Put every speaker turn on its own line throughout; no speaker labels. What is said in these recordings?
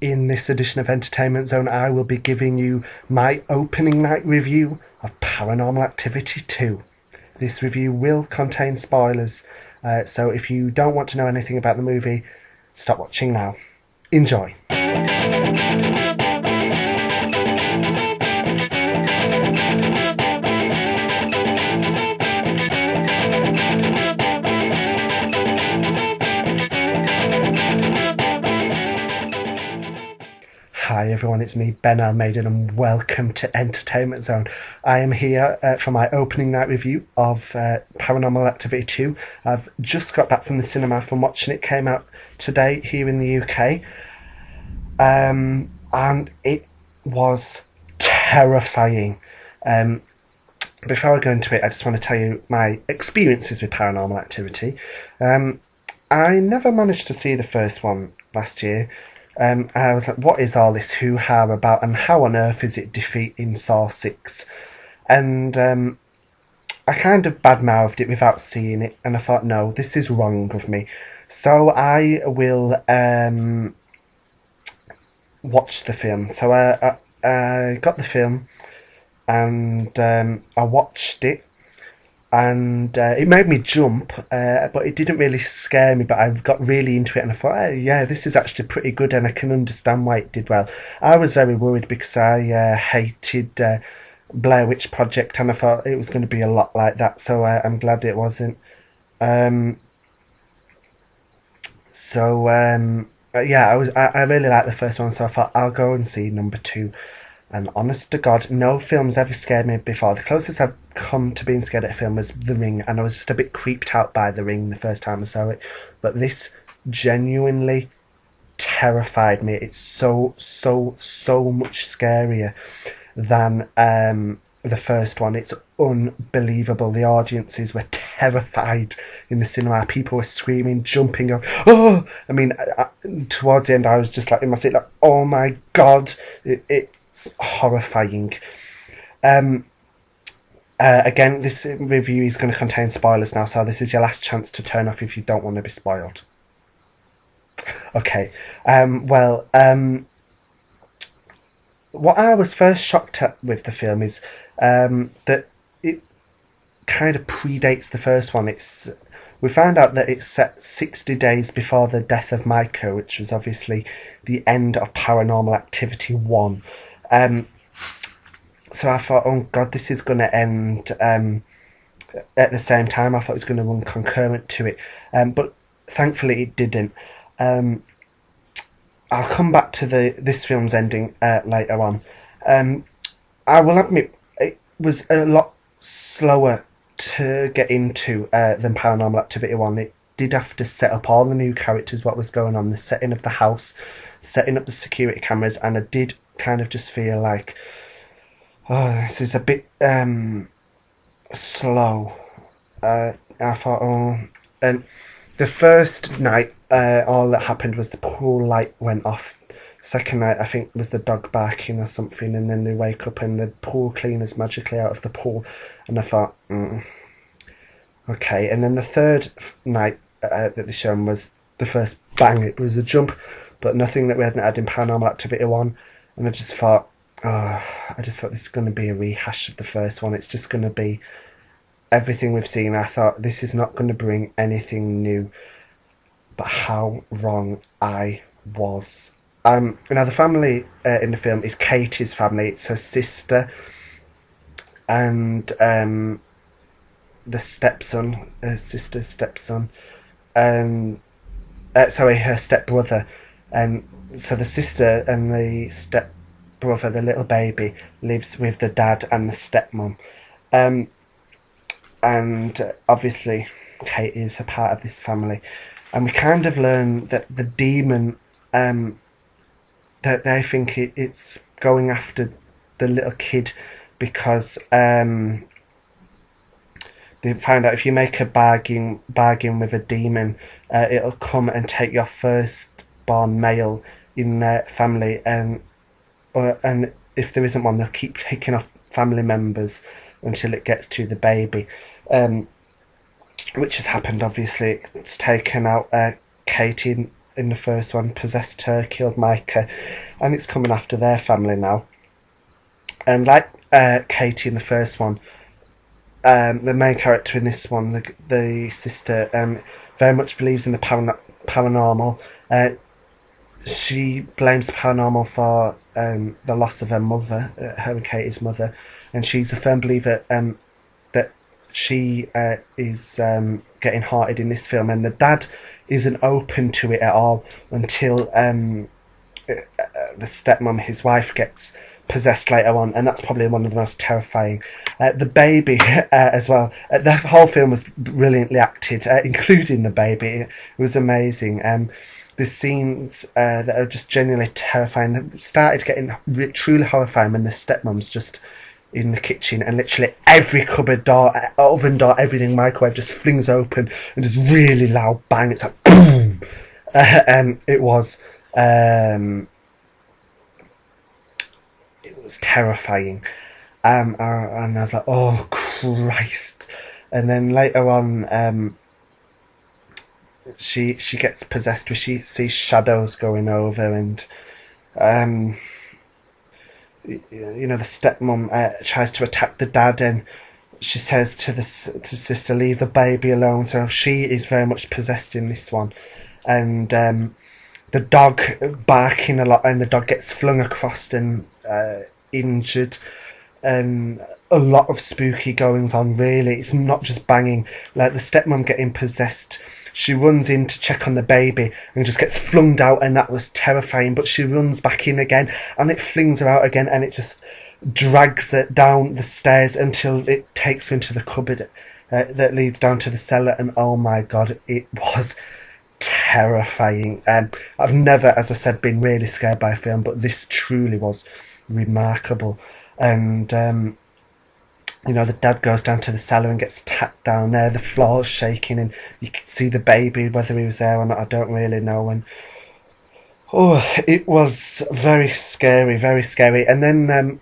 In this edition of Entertainment Zone, I will be giving you my opening night review of Paranormal Activity 2. This review will contain spoilers, so if you don't want to know anything about the movie, stop watching now. Enjoy. Hi everyone, it's me, Ben Almaden, and welcome to Entertainment Zone. I am here for my opening night review of Paranormal Activity 2. I've just got back from the cinema from watching it. Came out today here in the UK. And it was terrifying. Before I go into it, I just want to tell you my experiences with Paranormal Activity. I never managed to see the first one last year. I was like, what is all this hoo-ha about, and how on earth is it defeating Saw 6? And I kind of badmouthed it without seeing it, and I thought, no, this is wrong of me. So I will watch the film. So I got the film, and I watched it. And it made me jump, but it didn't really scare me. But I got really into it, and I thought, hey, yeah, this is actually pretty good, and I can understand why it did well. I was very worried because I hated Blair Witch Project, and I thought it was going to be a lot like that. So I'm glad it wasn't. Yeah, I really liked the first one, so I thought I'll go and see number 2. And honest to God, no film's ever scared me before. The closest I've come to being scared at a film was The Ring, and I was just a bit creeped out by The Ring the first time I saw it. But this genuinely terrified me. It's so much scarier than the first one. It's unbelievable. The audiences were terrified in the cinema. People were screaming, jumping, going, oh! I mean, towards the end, I was just like in my seat, like, oh my God, it's horrifying. Again, this review is going to contain spoilers now, so this is your last chance to turn off if you don't want to be spoiled. Okay, what I was first shocked at with the film is that it kind of predates the first one. We found out that it's set 60 days before the death of Micah, which was obviously the end of Paranormal Activity 1. So I thought, oh God, this is going to end at the same time. I thought it was going to run concurrent to it, but thankfully it didn't. I'll come back to this film's ending later on. I will admit it was a lot slower to get into than Paranormal Activity 1. It did have to set up all the new characters, what was going on, the setting of the house, setting up the security cameras, and I did kind of just feel like, oh, this is a bit slow. I thought, oh, and the first night, all that happened was the pool light went off. Second night, I think, was the dog barking or something, and then they wake up and the pool cleaner's magically out of the pool, and I thought, okay. And then the third night that they shown was the first bang. It was a jump, but nothing that we hadn't had in Paranormal Activity 1, and I just thought, this is going to be a rehash of the first one. It's just going to be everything we've seen. I thought, this is not going to bring anything new. But how wrong I was. Now the family in the film is Katie's family. It's her sister and the stepson, her sister's stepson, and her stepbrother. So the sister and the stepbrother, the little baby, lives with the dad and the stepmom. And obviously Katie is a part of this family. And we kind of learn that the demon, that they think it's going after the little kid because they find out if you make a bargain with a demon, it'll come and take your firstborn male in their family, and if there isn't one, they'll keep taking off family members until it gets to the baby. Which has happened, obviously. It's taken out Katie in the first one possessed her, killed Micah, and it's coming after their family now. And like Katie in the first one, the main character in this one, the sister, very much believes in the paranormal. She blames the paranormal for the loss of her mother, her and Katie's mother, and she's a firm believer that she is getting haunted in this film, and the dad isn't open to it at all until the stepmom, his wife, gets possessed later on, and that's probably one of the most terrifying. The baby as well. The whole film was brilliantly acted, including the baby. It was amazing. The scenes that are just genuinely terrifying. They started getting truly horrifying when the stepmom's just in the kitchen and literally every cupboard door, oven door, everything, microwave just flings open and just really loud bang. It's like boom. It was terrifying. And I was like, oh Christ. And then later on, she gets possessed where she sees shadows going over, and you know, the stepmom tries to attack the dad, and she says to the sister, leave the baby alone. So she is very much possessed in this one. And the dog barking a lot, and the dog gets flung across and injured, and a lot of spooky goings on. Really, it's not just banging. Like the stepmom getting possessed, she runs in to check on the baby and just gets flung out, and that was terrifying. But she runs back in again and it flings her out again, and it just drags her down the stairs until it takes her into the cupboard that leads down to the cellar. And oh my god, it was terrifying. I've never, as I said, been really scared by a film, but this truly was remarkable. And you know, the dad goes down to the cellar and gets tapped down there. The floor's shaking, and you can see the baby. Whether he was there or not, I don't really know. And oh, it was very scary, very scary. And then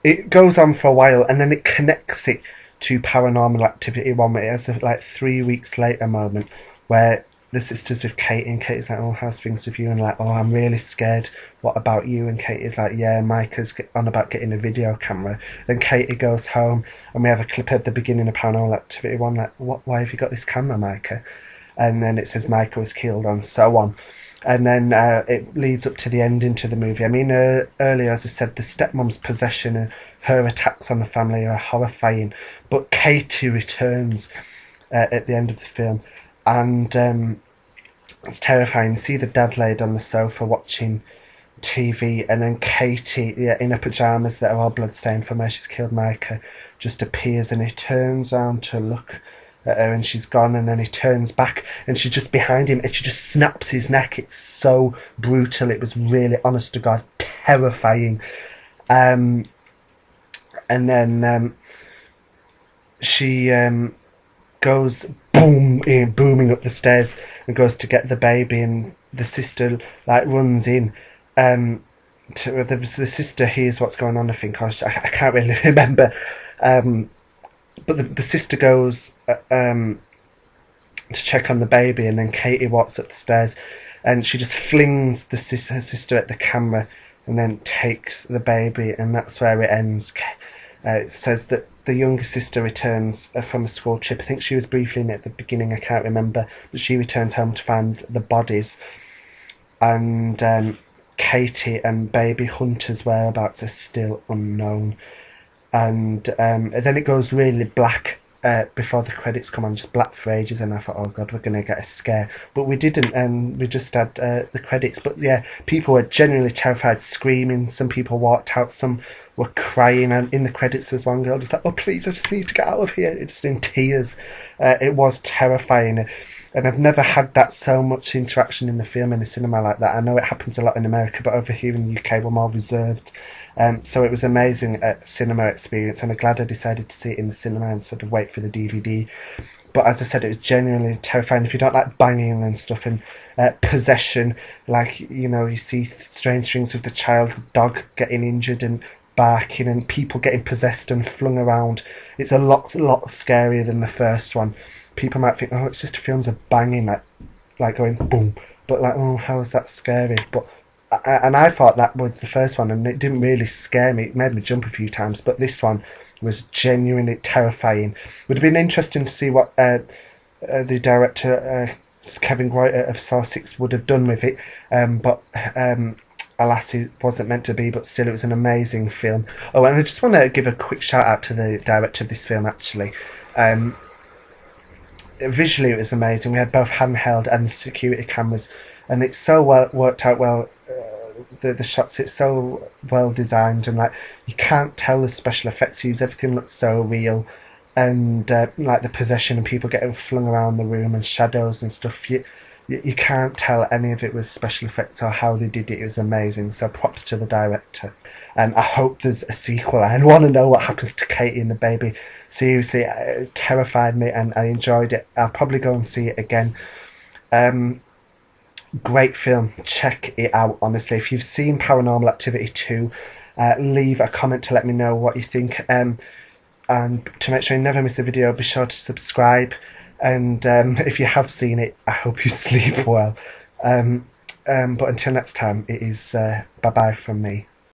it goes on for a while, and then it connects it to Paranormal Activity 1. It has a like 3 weeks later moment where the sister's with Katie, and Katie's like, oh, how's things with you? And like, oh, I'm really scared. What about you? And Katie's like, yeah, Micah's on about getting a video camera. Then Katie goes home, and we have a clip at the beginning of Paranormal Activity 1, like, why have you got this camera, Micah? And then it says Micah was killed, and so on. And then it leads up to the ending to the movie. I mean, earlier, as I said, the stepmom's possession and her attacks on the family are horrifying. But Katie returns at the end of the film, and it's terrifying. You see the dad laid on the sofa watching TV, and then Katie, in her pyjamas that are all bloodstained from where she's killed Micah, just appears, and he turns around to look at her, and she's gone, and then he turns back, and she's just behind him, and she just snaps his neck. It's so brutal. It was really, honest to God, terrifying. And then she goes booming up the stairs and goes to get the baby, and the sister like runs in. To the sister hears what's going on. I think I can't really remember. But the sister goes to check on the baby, and then Katie walks up the stairs, and she just flings her sister at the camera, and then takes the baby, and that's where it ends. It says that the younger sister returns from a school trip. I think she was briefly in it at the beginning, I can't remember, but she returns home to find the bodies, and Katie and baby Hunter's whereabouts are still unknown. And then it goes really black before the credits come on, just black for ages, and I thought, oh god, we're going to get a scare. But we didn't, and we just had the credits. But yeah, people were genuinely terrified, screaming. Some people walked out, some were crying, and in the credits there was one girl just like, oh please, I just need to get out of here. It's just in tears. It was terrifying. And I've never had that so much interaction in the film, in the cinema like that. I know it happens a lot in America, but over here in the UK we're more reserved. So it was amazing cinema experience, and I'm glad I decided to see it in the cinema instead of wait for the DVD. But as I said, it was genuinely terrifying. If you don't like banging and stuff, and possession, like, you know, you see strange things with the child, the dog getting injured and barking, and people getting possessed and flung around. It's a lot scarier than the first one. People might think, oh, it's just films of banging, like going boom, but like, oh, how is that scary? But and I thought that was the first one, and it didn't really scare me. It made me jump a few times, but this one was genuinely terrifying. Would have been interesting to see what the director Kevin Greuter of Saw 6 would have done with it, but alas, it wasn't meant to be. But still, it was an amazing film. Oh, and I just want to give a quick shout out to the director of this film. Actually, visually it was amazing. We had both handheld and security cameras, and it's so well worked out well. The shots, it's so well designed, and like you can't tell the special effects used. Everything looks so real, and like the possession and people getting flung around the room and shadows and stuff. You can't tell any of it was special effects or how they did it. It was amazing. So props to the director. And I hope there's a sequel. I want to know what happens to Katie and the baby. Seriously, it terrified me and I enjoyed it. I'll probably go and see it again. Great film. Check it out, honestly. If you've seen Paranormal Activity 2, leave a comment to let me know what you think. And to make sure you never miss a video, be sure to subscribe. And if you have seen it, I hope you sleep well. But until next time, it is bye-bye from me.